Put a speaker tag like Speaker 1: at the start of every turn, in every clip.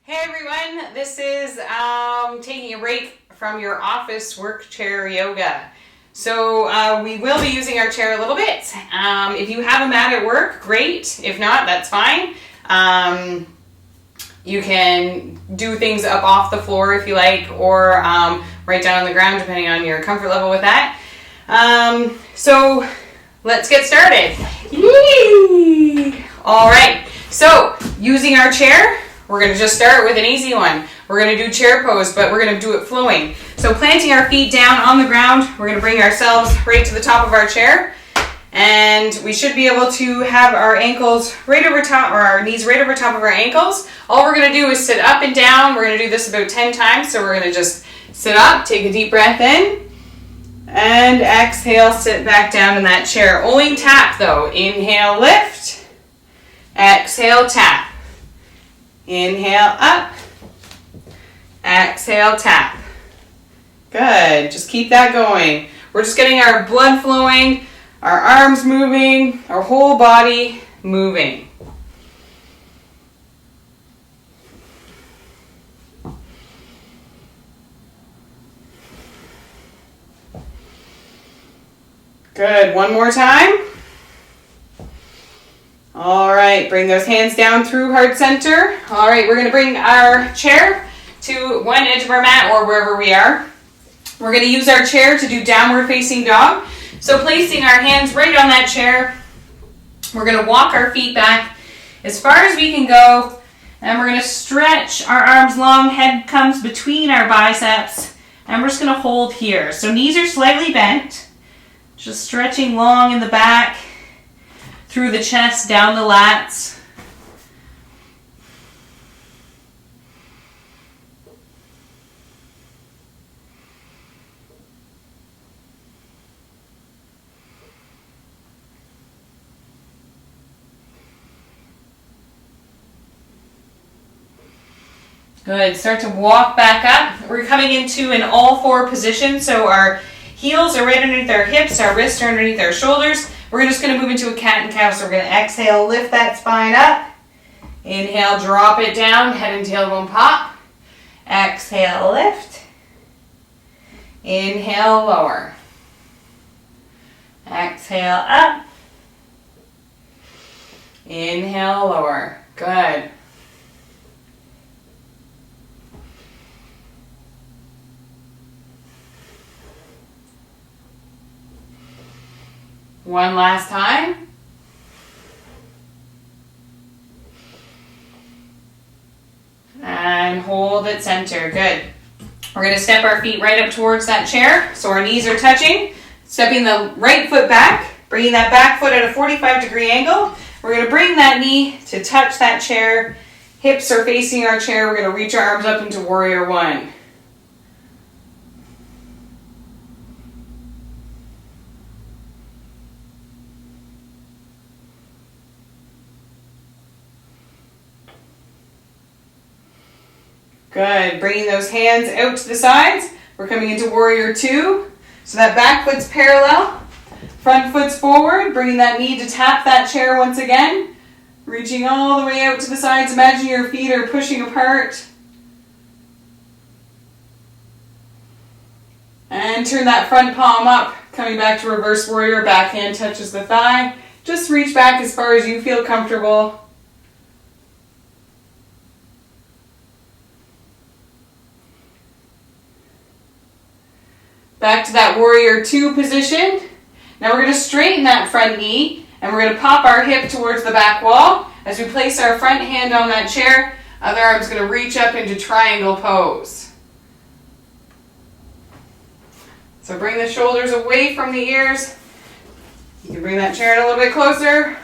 Speaker 1: Hey everyone, this is taking a break from your office work chair yoga. So we will be using our chair a little bit. If you have a mat at work, great. If not, that's fine. You can do things up off the floor if you like, or right down on the ground, depending on your comfort level with that. So let's get started. Yay! All right, so using our chair, we're going to just start with an easy one. We're going to do chair pose, but we're going to do it flowing. So planting our feet down on the ground, we're going to bring ourselves right to the top of our chair. And we should be able to have our ankles right over top, or our knees right over top of our ankles. All we're going to do is sit up and down. We're going to do this about 10 times. So we're going to just sit up, take a deep breath in, and exhale, sit back down in that chair. Only tap though. Inhale, lift. Exhale, tap. Inhale, up. Exhale, tap. Good. Just keep that going. We're just getting our blood flowing, our arms moving, our whole body moving. Good. One more time. All right, bring those hands down through heart center. All right, we're going to bring our chair to one edge of our mat or wherever we are. We're going to use our chair to do downward facing dog. So placing our hands right on that chair, we're going to walk our feet back as far as we can go, and we're going to stretch our arms long, head comes between our biceps, and we're just going to hold here. So knees are slightly bent, just stretching long in the back, through the chest, down the lats. Good. Start to walk back up. We're coming into an all four position. So our heels are right underneath our hips, our wrists are underneath our shoulders. We're just going to move into a cat and cow. So we're going to exhale, lift that spine up. Inhale, drop it down, head and tailbone pop. Exhale, lift. Inhale, lower. Exhale, up. Inhale, lower. Good. One last time. And hold at center. Good. We're going to step our feet right up towards that chair. So our knees are touching. Stepping the right foot back. Bringing that back foot at a 45-degree angle. We're going to bring that knee to touch that chair. Hips are facing our chair. We're going to reach our arms up into warrior one. Good. Bringing those hands out to the sides. We're coming into warrior two. So that back foot's parallel. Front foot's forward. Bringing that knee to tap that chair once again. Reaching all the way out to the sides. Imagine your feet are pushing apart. And turn that front palm up. Coming back to reverse warrior. Back hand touches the thigh. Just reach back as far as you feel comfortable. Back to that warrior two position. Now we're going to straighten that front knee and we're going to pop our hip towards the back wall. As we place our front hand on that chair, other arm's going to reach up into triangle pose. So bring the shoulders away from the ears. You can bring that chair in a little bit closer.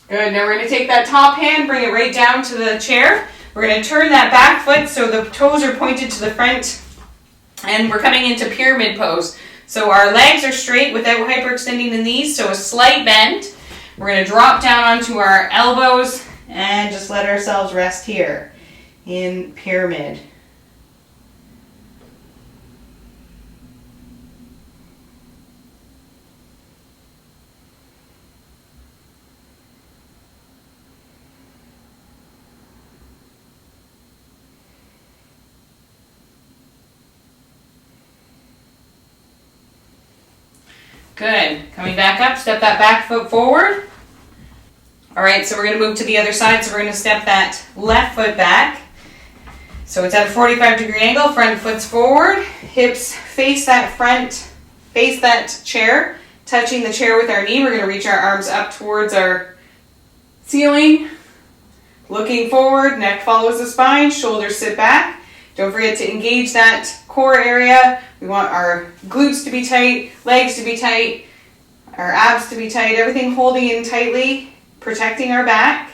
Speaker 1: Good. Now we're going to take that top hand, bring it right down to the chair. We're going to turn that back foot so the toes are pointed to the front. And we're coming into pyramid pose. So our legs are straight without hyperextending the knees, so a slight bend. We're going to drop down onto our elbows and just let ourselves rest here in pyramid. Good. Coming back up, step that back foot forward. All right, so we're going to move to the other side. So we're going to step that left foot back. So it's at a 45-degree angle, front foot's forward, hips face that chair, touching the chair with our knee. We're going to reach our arms up towards our ceiling, looking forward, neck follows the spine, shoulders sit back. Don't forget to engage that core area. We want our glutes to be tight, legs to be tight, our abs to be tight, everything holding in tightly, protecting our back.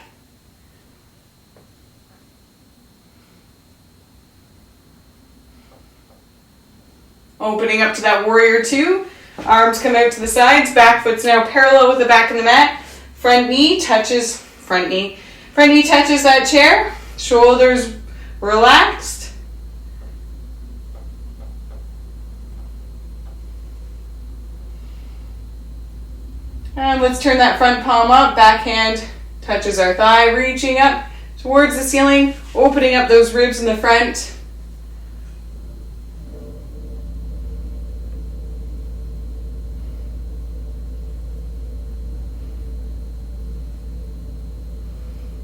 Speaker 1: Opening up to that warrior two. Arms come out to the sides. Back foot's now parallel with the back of the mat. Front knee touches that chair. Shoulders relaxed. And let's turn that front palm up. Back hand touches our thigh, reaching up towards the ceiling, opening up those ribs in the front.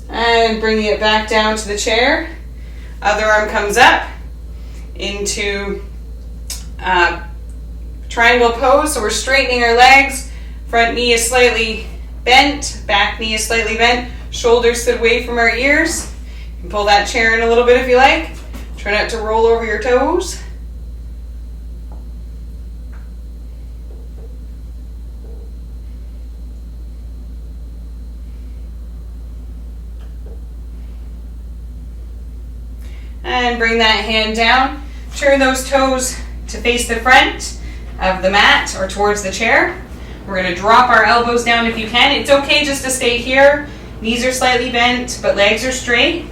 Speaker 1: And bringing it back down to the chair. Other arm comes up into triangle pose. So we're straightening our legs. Front knee is slightly bent. Back knee is slightly bent. Shoulders sit away from our ears. You can pull that chair in a little bit if you like. Try not to roll over your toes. And bring that hand down. Turn those toes to face the front of the mat or towards the chair. We're going to drop our elbows down if you can. It's okay just to stay here. Knees are slightly bent, but legs are straight.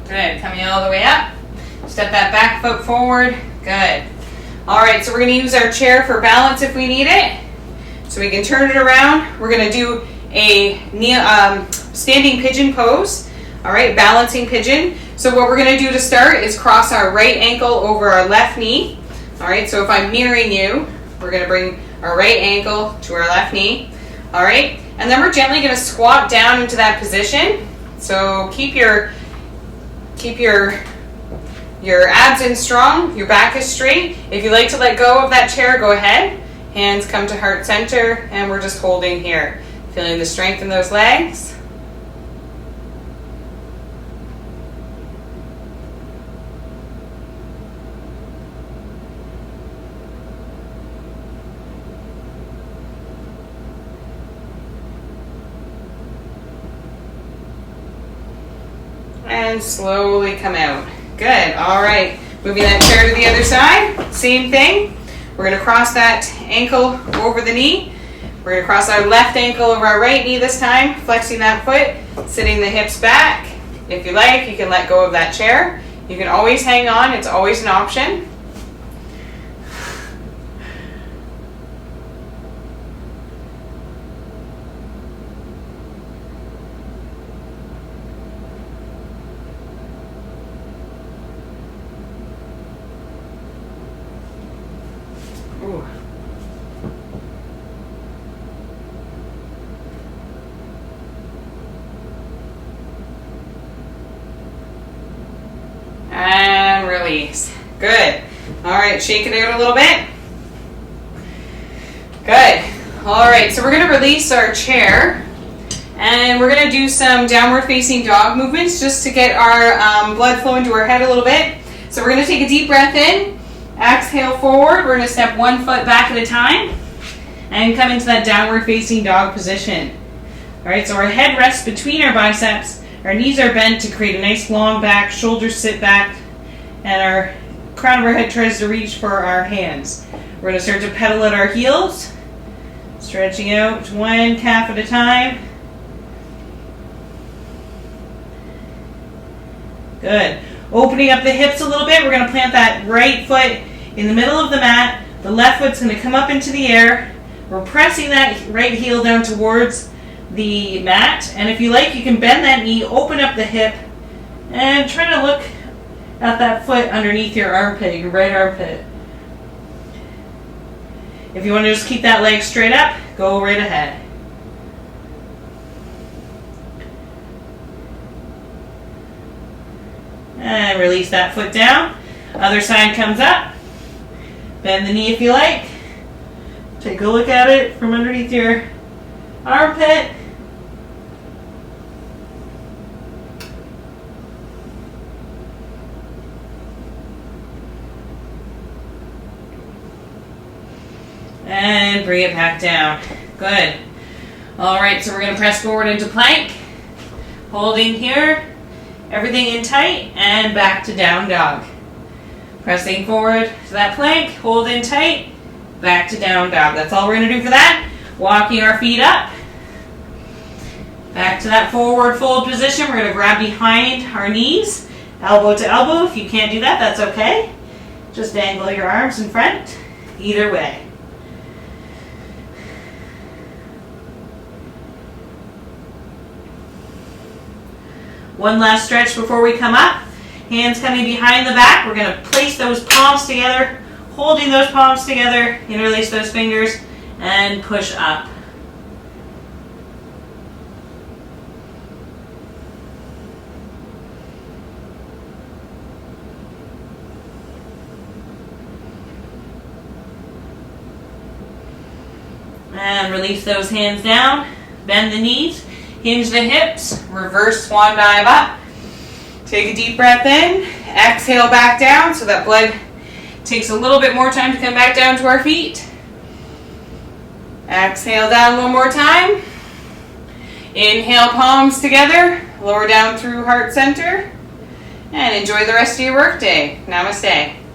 Speaker 1: Good. Coming all the way up. Step that back foot forward. Good. All right, so we're going to use our chair for balance if we need it. So we can turn it around. We're going to do a standing pigeon pose. All right, balancing pigeon. So what we're going to do to start is cross our right ankle over our left knee. All right, so if I'm mirroring you, we're going to bring our right ankle to our left knee. All right, and then we're gently going to squat down into that position. So keep your abs in strong, your back is straight. If you like to let go of that chair, go ahead. Hands come to heart center, and we're just holding here. Feeling the strength in those legs. And slowly come out. Good. All right. Moving that chair to the other side. Same thing. We're going to cross that ankle over the knee. We're going to cross our left ankle over our right knee this time. Flexing that foot. Sitting the hips back. If you like, you can let go of that chair. You can always hang on. It's always an option. Ooh. And release. Good. All right, shake it out a little bit. Good. All right, so we're going to release our chair and we're going to do some downward facing dog movements just to get our blood flow into our head a little bit. So we're going to take a deep breath in. Exhale forward. We're going to step one foot back at a time and come into that downward facing dog position. All right, so our head rests between our biceps. Our knees are bent to create a nice long back. Shoulders sit back and our crown of our head tries to reach for our hands. We're going to start to pedal at our heels, stretching out one calf at a time. Good. Opening up the hips a little bit. We're going to plant that right foot in the middle of the mat. The left foot's going to come up into the air. We're pressing that right heel down towards the mat. And if you like, you can bend that knee, open up the hip, and try to look at that foot underneath your armpit, your right armpit. If you want to just keep that leg straight up, go right ahead. And release that foot down. Other side comes up. Bend the knee if you like. Take a look at it from underneath your armpit. And bring it back down. Good. All right, so we're going to press forward into plank. Holding here. Everything in tight and back to down dog. Pressing forward to that plank, hold in tight, back to down dog. That's all we're going to do for that. Walking our feet up. Back to that forward fold position. We're going to grab behind our knees, elbow to elbow. If you can't do that, that's okay. Just dangle your arms in front. Either way. One last stretch before we come up. Hands coming behind the back. We're going to place those palms together, holding those palms together, interlace those fingers, and push up. And release those hands down, bend the knees. Hinge the hips, reverse swan dive up. Take a deep breath in, exhale back down so that blood takes a little bit more time to come back down to our feet. Exhale down one more time. Inhale, palms together, lower down through heart center, and enjoy the rest of your workday. Namaste.